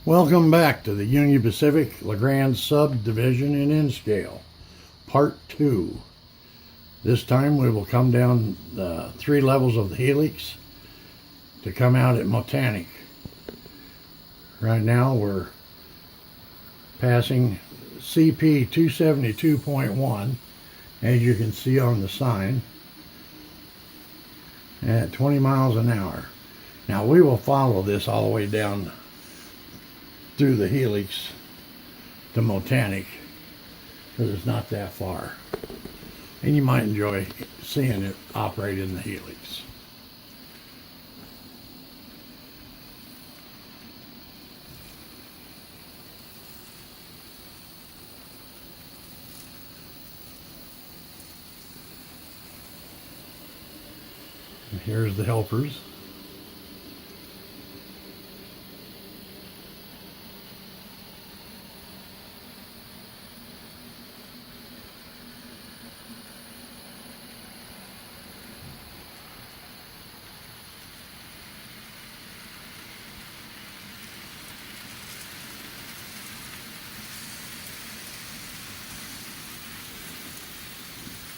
Welcome back to the Union Pacific Grande Sub N Scale, Part 2. This time we will come down the 3 levels of the helix to come out at Motanic. Right now we're passing CP 272.1, as you can see on the sign, at 20 miles an hour. Now we will follow this all the way down through the helix to Motanic, because it's not that far, and you might enjoy seeing it operate in the helix. And here's the helpers.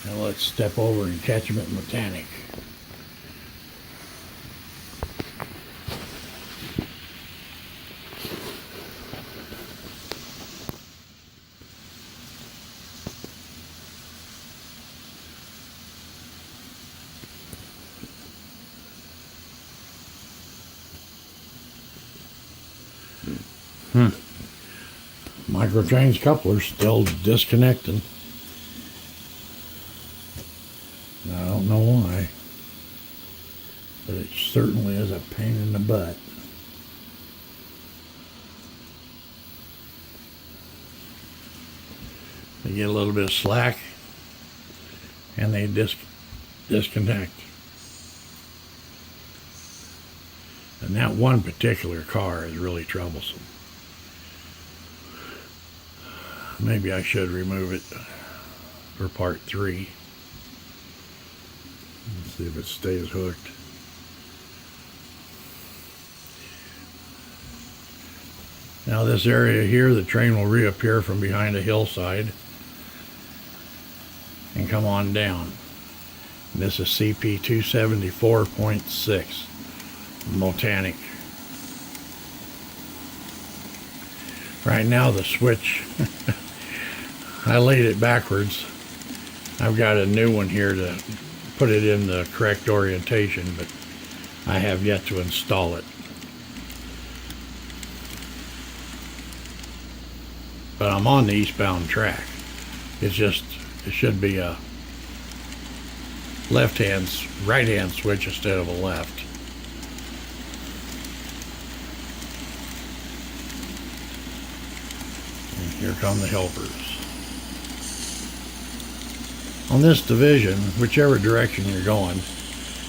Now let's step over and catch them at Motanic. Microchange coupler's still disconnecting. I don't know why, but it certainly is a pain in the butt. They get a little bit of slack and they disconnect. And that one particular car is really troublesome. Maybe I should remove it for part 3. Let's see if it stays hooked. Now this area here, the train will reappear from behind a hillside and come on down. And this is CP 274.6, Motanic. Right now the switch, I laid it backwards. I've got a new one here to put it in the correct orientation, but I have yet to install it. But I'm on the eastbound track. It's just, it should be a right-hand switch instead of a left. And here come the helpers. On this division, whichever direction you're going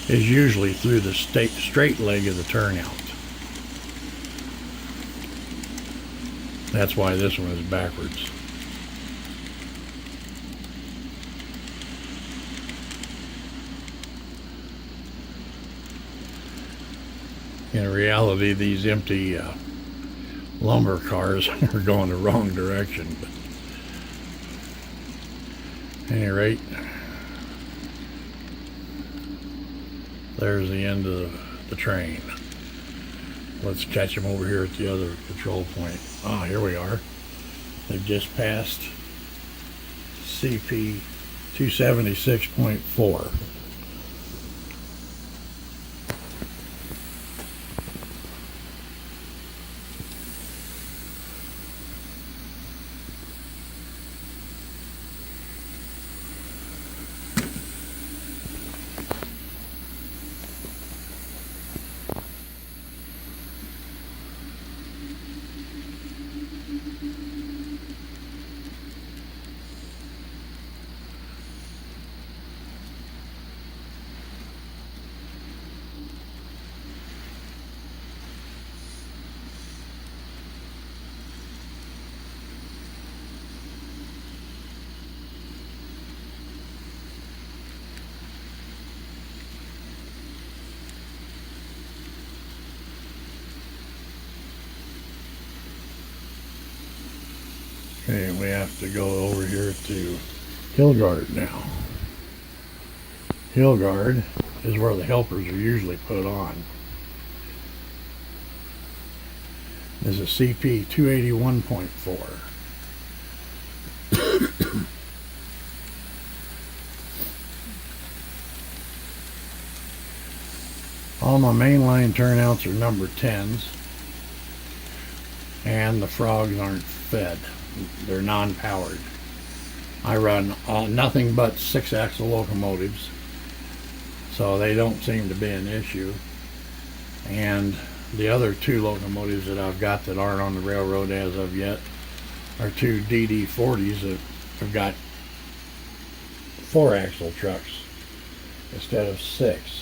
is usually through the straight leg of the turnout. That's why this one is backwards. In reality, these empty lumber cars are going the wrong direction, but at any rate, there's the end of the train. Let's catch them over here at the other control point. Ah, here we are. They've just passed CP 276.4. Okay, we have to go over here to Hilgard now. Hilgard is where the helpers are usually put on. This is CP 281.4. All my mainline turnouts are number 10s, and the frogs aren't fed. They're non-powered. I run nothing but 6-axle locomotives, so they don't seem to be an issue. And the other 2 locomotives that I've got that aren't on the railroad as of yet are 2 DD40s that have got 4-axle trucks instead of 6.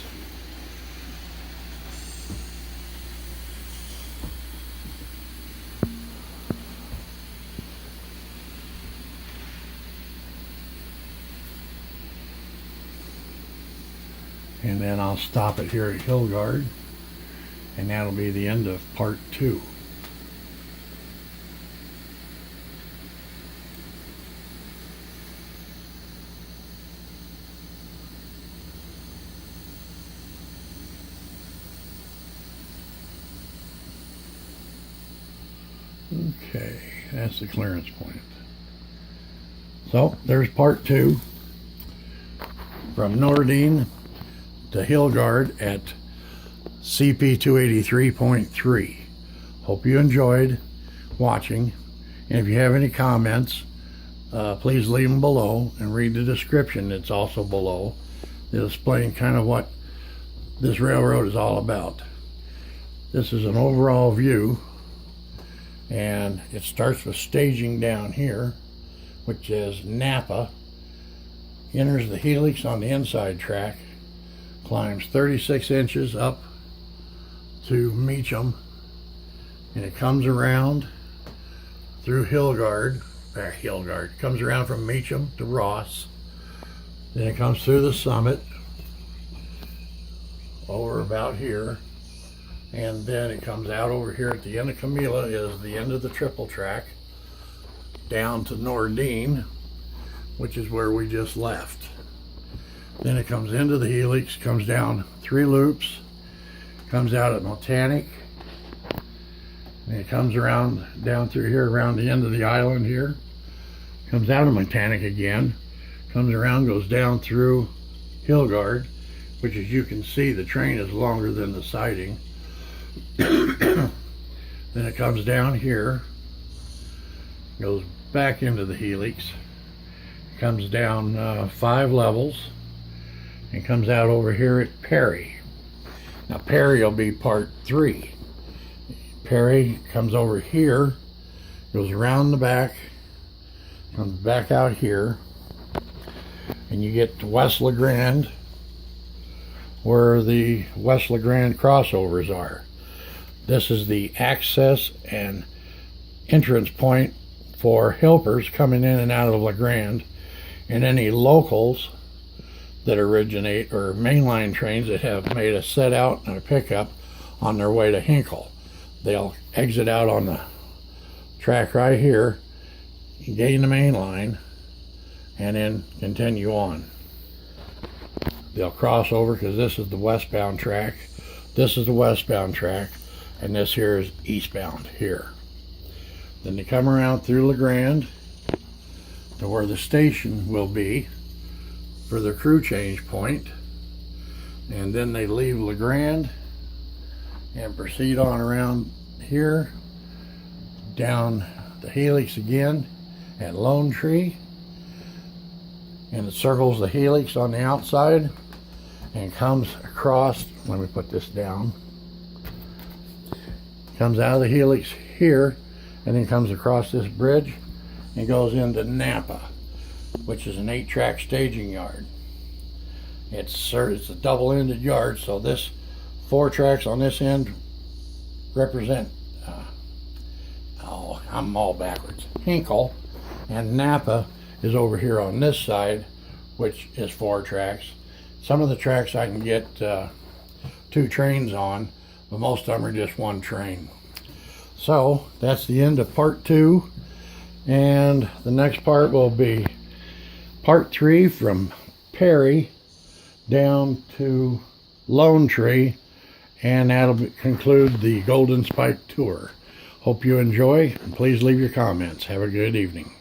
And then I'll stop it here at Hilgard, and that'll be the end of part 2. Okay, that's the clearance point. So there's part 2 from Nordeen to Hilgard at CP 283.3. Hope you enjoyed watching, and if you have any comments, please leave them below and read the description that's also below. It'll explain kind of what this railroad is all about. This is an overall view, and it starts with staging down here, which is Napa, enters the helix on the inside track, climbs 36 inches up to Meacham, and it comes around through Hilgard, comes around from Meacham to Ross, then it comes through the summit over about here, and then it comes out over here at the end of Camila is the end of the triple track down to Nordeen, which is where we just left. Then it comes into the helix, comes down 3 loops, comes out at Motanic, and it comes around down through here around the end of the island here, comes out of Motanic again, comes around, goes down through Hilgard, which as you can see the train is longer than the siding. Then it comes down here, goes back into the helix, comes down 5 levels, and comes out over here at Perry. Now Perry will be part 3. Perry comes over here, goes around the back, comes back out here, and you get to West LeGrand, where the West LeGrand crossovers are. This is the access and entrance point for helpers coming in and out of LeGrand, and any locals that originate, or mainline trains that have made a set out and a pickup on their way to Hinkle. They'll exit out on the track right here, gain the main line, and then continue on. They'll cross over because this is the westbound track, this is the westbound track, and this here is eastbound here. Then they come around through LeGrand to where the station will be for their crew change point, and then they leave LeGrand and proceed on around here down the helix again at Lone Tree, and it circles the helix on the outside and comes across, let me put this down, comes out of the helix here and then comes across this bridge and goes into Napa, which is an 8-track staging yard. It's a double-ended yard, so this 4 tracks on this end represent, I'm all backwards, Hinkle, and Napa is over here on this side, which is 4 tracks. Some of the tracks I can get 2 trains on, but most of them are just 1 train. So that's the end of part 2. And the next part will be part 3 from Perry down to Lone Tree, and that'll conclude the Golden Spike tour. Hope you enjoy, and please leave your comments. Have a good evening.